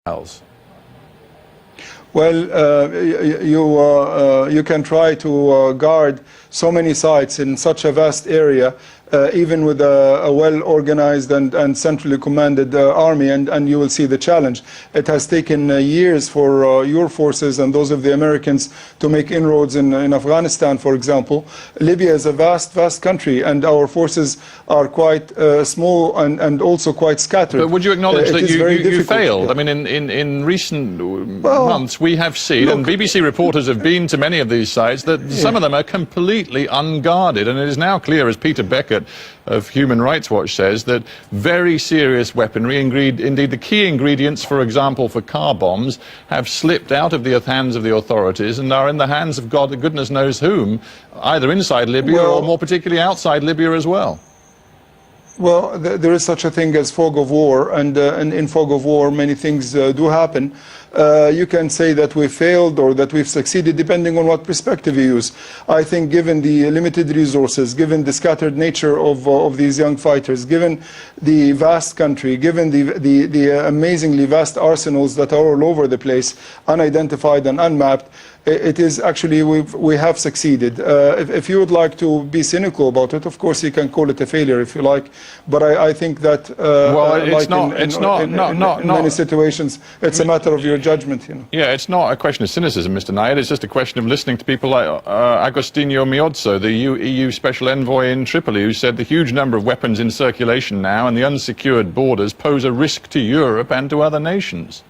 else? Well, you can try to guard so many sites in such a vast area, even with a well-organized and centrally commanded army, and you will see the challenge. It has taken years for your forces and those of the Americans to make inroads in Afghanistan, for example. Libya is a vast, vast country, and our forces are quite small and also quite scattered. But would you acknowledge that you failed? Yeah. I mean, in recent months, we have seen, and BBC reporters have been to many of these sites, that some of them are completely unguarded, and it is now clear, as Peter Beckett of Human Rights Watch says, that very serious weaponry, indeed the key ingredients, for example, for car bombs, have slipped out of the hands of the authorities and are in the hands of goodness knows whom, either inside Libya or more particularly outside Libya as well. Well, there is such a thing as fog of war, and in fog of war many things do happen. You can say that we failed or that we've succeeded depending on what perspective you use. I think given the limited resources, given the scattered nature of these young fighters, given the vast country, given the amazingly vast arsenals that are all over the place, unidentified and unmapped, it is actually, we have succeeded. If you would like to be cynical about it, of course you can call it a failure if you like, but I think that in many situations it's a matter of your judgment. You know. Yeah, it's not a question of cynicism, Mr. Nayed, it's just a question of listening to people like Agostinho Miozzo, the EU Special Envoy in Tripoli, who said the huge number of weapons in circulation now and the unsecured borders pose a risk to Europe and to other nations.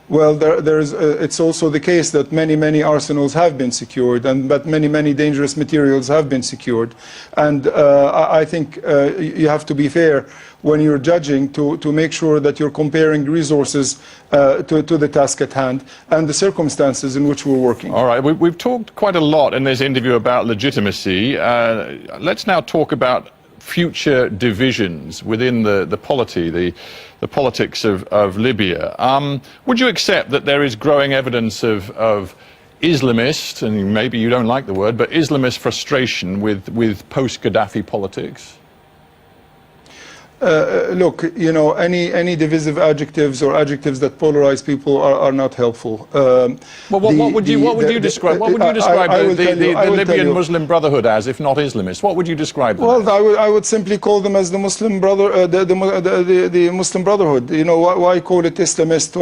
Well, it's also the case that many arsenals have been secured, but many dangerous materials have been secured. And I think you have to be fair when you're judging to make sure that you're comparing resources to the task at hand and the circumstances in which we're working. All right, we've talked quite a lot in this interview about legitimacy. Let's now talk about future divisions within the polity, the politics of Libya. Would you accept that there is growing evidence of Islamist, and maybe you don't like the word, but Islamist frustration with post-Gaddafi politics? Look, you know, any divisive adjectives or adjectives that polarize people are not helpful. Well, what would you describe the Libyan Muslim Brotherhood as, if not Islamist? What would you describe them as? I would simply call them as the Muslim the Muslim Brotherhood. You know, why call it Islamist?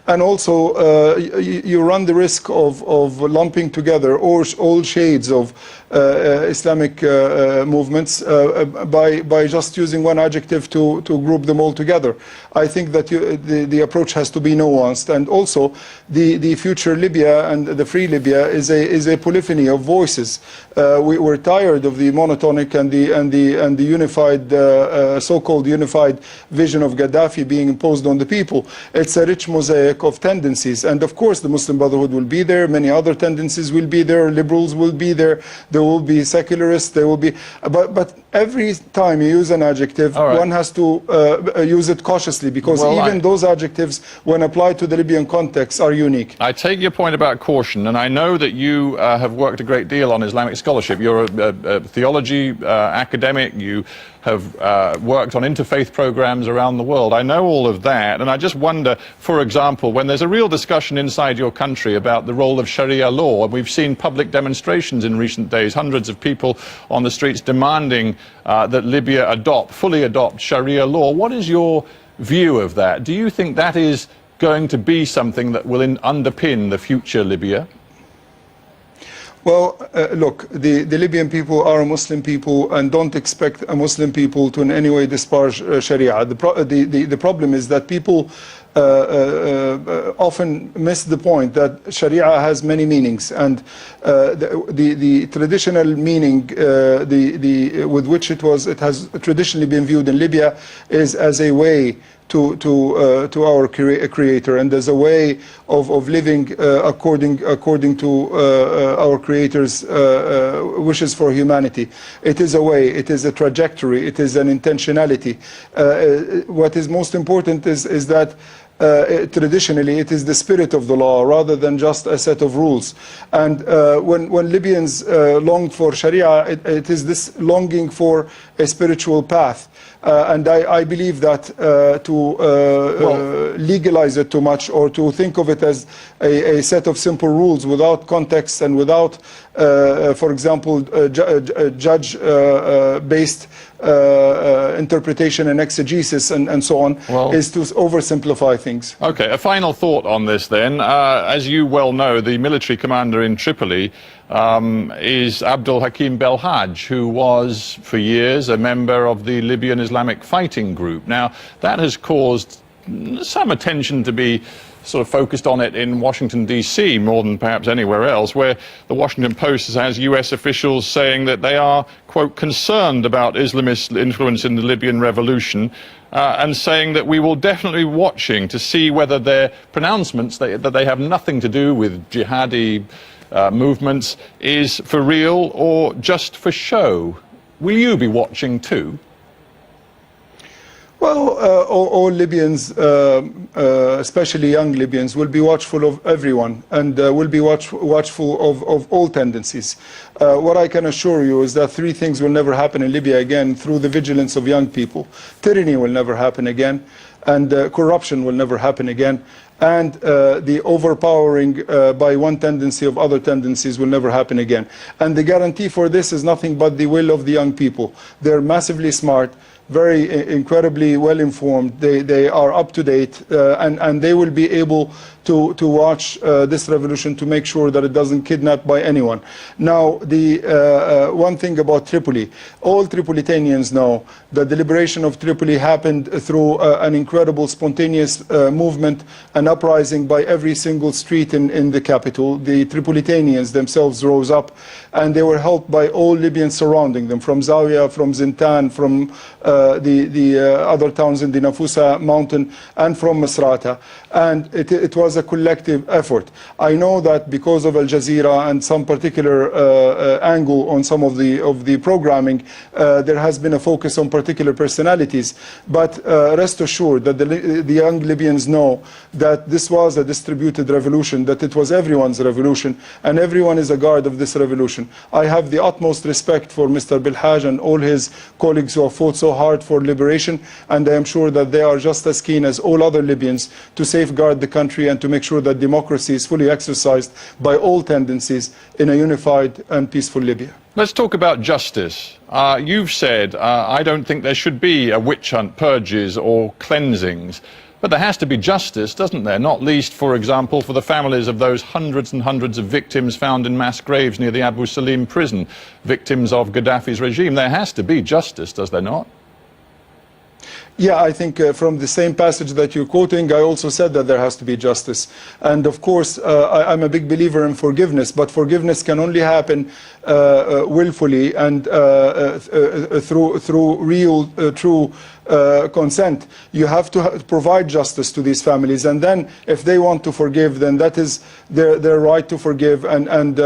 And also, you run the risk of lumping together all shades of Islamic movements by just using one adjective to group them all together. I think that the approach has to be nuanced, and also the future Libya and the free Libya is a polyphony of voices. We're tired of the monotonic and the unified so-called unified vision of Gaddafi being imposed on the people. It's a rich mosaic of tendencies, and of course the Muslim Brotherhood will be there, many other tendencies will be there, liberals will be there, there will be secularists, there will be, but every time you use an adjective, one has to use it cautiously, because those adjectives, when applied to the Libyan context, are unique. I take your point about caution, and I know that you have worked a great deal on Islamic scholarship. You're a theology academic, you have worked on interfaith programs around the world. I know all of that, and I just wonder, for example, when there's a real discussion inside your country about the role of Sharia law, and we've seen public demonstrations in recent days, hundreds of people on the streets demanding that Libya fully adopt Sharia law. What is your view of that? Do you think that is going to be something that will underpin the future Libya? Well, look, the Libyan people are a Muslim people, and don't expect a Muslim people to in any way disparage Sharia. The problem is that people often miss the point that Sharia has many meanings, and the traditional meaning with which it has traditionally been viewed in Libya is as a way to our Creator, and as a way of living according to our Creator's wishes for humanity. It is a way, it is a trajectory, it is an intentionality. What is most important is that traditionally it is the spirit of the law rather than just a set of rules. And when Libyans long for Sharia, it is this longing for a spiritual path. And I believe that to legalize it too much, or to think of it as a set of simple rules without context and without, for example, judge-based interpretation and exegesis and so on, is to oversimplify things. Okay, a final thought on this then. As you well know, the military commander in Tripoli is Abdul Hakim Belhaj, who was for years a member of the Libyan Islamic Fighting Group. Now, that has caused some attention to be sort of focused on it in Washington, D.C., more than perhaps anywhere else, where the Washington Post has U.S. officials saying that they are, quote, concerned about Islamist influence in the Libyan revolution, and saying that we will definitely be watching to see whether their pronouncements that they have nothing to do with jihadi movements is for real or just for show. Will you be watching too? Well, all Libyans, especially young Libyans, will be watchful of everyone, and will be watchful of all tendencies. What I can assure you is that three things will never happen in Libya again through the vigilance of young people. Tyranny will never happen again, and corruption will never happen again, and the overpowering by one tendency of other tendencies will never happen again. And the guarantee for this is nothing but the will of the young people. They're massively smart, very incredibly well informed. They are up to date, and they will be able to watch this revolution to make sure that it doesn't kidnap by anyone. Now, the one thing about Tripoli, all Tripolitanians know that the liberation of Tripoli happened through an incredible spontaneous movement, an uprising by every single street in the capital. The Tripolitanians themselves rose up, and they were helped by all Libyans surrounding them, from Zawiya, from Zintan, from the other towns in the Nafusa mountain, and from Misrata. And it was a collective effort. I know that because of Al Jazeera and some particular angle on some of the programming, there has been a focus on particular personalities. But rest assured that the young Libyans know that this was a distributed revolution, that it was everyone's revolution, and everyone is a guard of this revolution. I have the utmost respect for Mr. Belhaj and all his colleagues who have fought so hard for liberation, and I am sure that they are just as keen as all other Libyans to safeguard the country and to make sure that democracy is fully exercised by all tendencies in a unified and peaceful Libya. Let's talk about justice. You've said, I don't think there should be a witch hunt, purges or cleansings. But there has to be justice, doesn't there? Not least, for example, for the families of those hundreds and hundreds of victims found in mass graves near the Abu Salim prison, victims of Gaddafi's regime. There has to be justice, does there not? Yeah, I think from the same passage that you're quoting, I also said that there has to be justice. And of course, I'm a big believer in forgiveness, but forgiveness can only happen willfully and through real, true consent. You have to provide justice to these families, and then if they want to forgive, then that is their right to forgive. And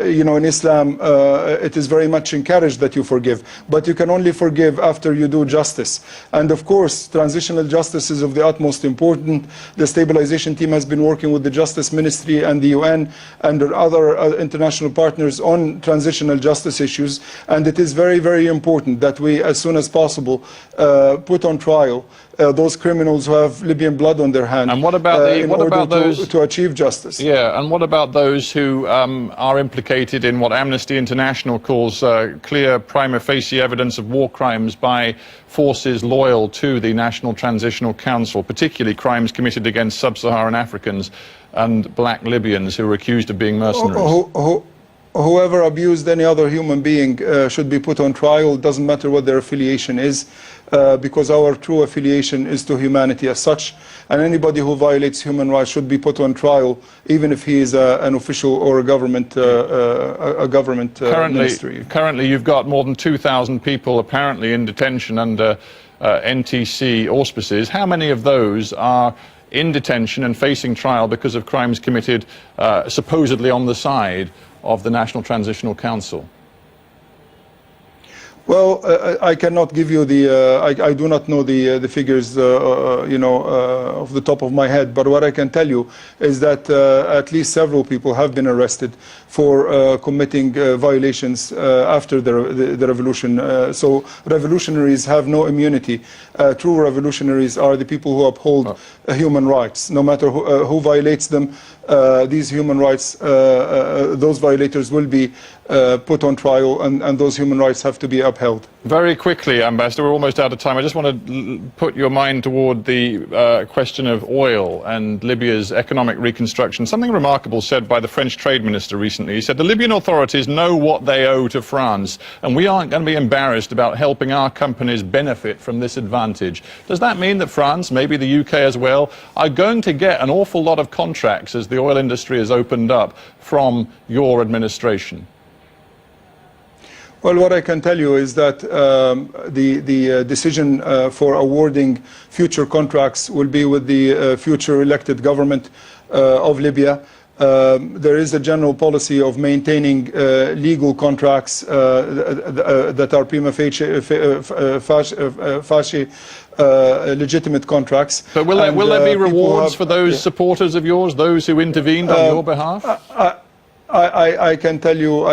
you know, in Islam, it is very much encouraged that you forgive, but you can only forgive after you do justice. And of course, transitional justice is of the utmost importance. The stabilization team has been working with the Justice Ministry and the UN and other international partners on transitional justice issues, and it is very, very important that we, as soon as possible, put on trial those criminals who have Libyan blood on their hands. And what about those to achieve justice? Yeah, and what about those who are implicated in what Amnesty International calls clear prima facie evidence of war crimes by forces loyal to the National Transitional Council, particularly crimes committed against sub-Saharan Africans and black Libyans who are accused of being mercenaries? Whoever abused any other human being should be put on trial. It doesn't matter what their affiliation is, because our true affiliation is to humanity as such, and anybody who violates human rights should be put on trial, even if he is an official or a government ministry. Currently, you've got more than 2,000 people apparently in detention under NTC auspices. How many of those are in detention and facing trial because of crimes committed supposedly on the side of the National Transitional Council? Well, I cannot give you I do not know the figures, off the top of my head. But what I can tell you is that at least several people have been arrested for committing violations after the revolution. So revolutionaries have no immunity. True revolutionaries are the people who uphold human rights. No matter who violates them, these human rights, those violators will be put on trial, and those human rights have to be upheld. Very quickly, Ambassador, we're almost out of time. I just want to put your mind toward the question of oil and Libya's economic reconstruction. Something remarkable said by the French trade minister recently. He said the Libyan authorities know what they owe to France, and we aren't going to be embarrassed about helping our companies benefit from this advantage. Does that mean that France, maybe the UK as well, are going to get an awful lot of contracts as the oil industry has opened up from your administration? Well, what I can tell you is that the decision for awarding future contracts will be with the future elected government of Libya. There is a general policy of maintaining legal contracts that are prima facie legitimate contracts. But will there be rewards for those supporters of yours, those who intervened on your behalf? I can tell you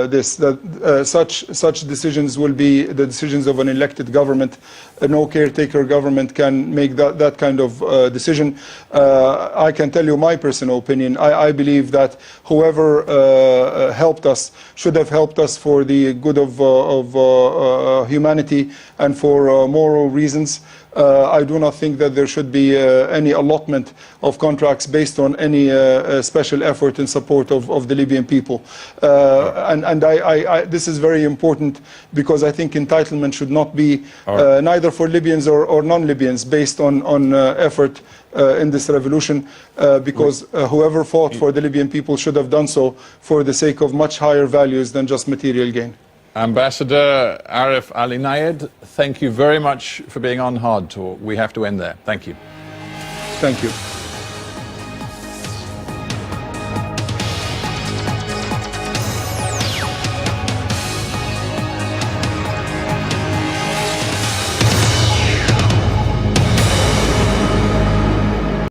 this, that such decisions will be the decisions of an elected government. No caretaker government can make that kind of decision. I can tell you my personal opinion. I believe that whoever helped us should have helped us for the good of humanity and for moral reasons. I do not think that there should be any allotment of contracts based on any special effort in support of the Libyan people. And this is very important, because I think entitlement should not be neither for Libyans or non-Libyans based on effort in this revolution, because whoever fought for the Libyan people should have done so for the sake of much higher values than just material gain. Ambassador Arif Ali Nayed, thank you very much for being on Hard Talk. We have to end there. Thank you. Thank you.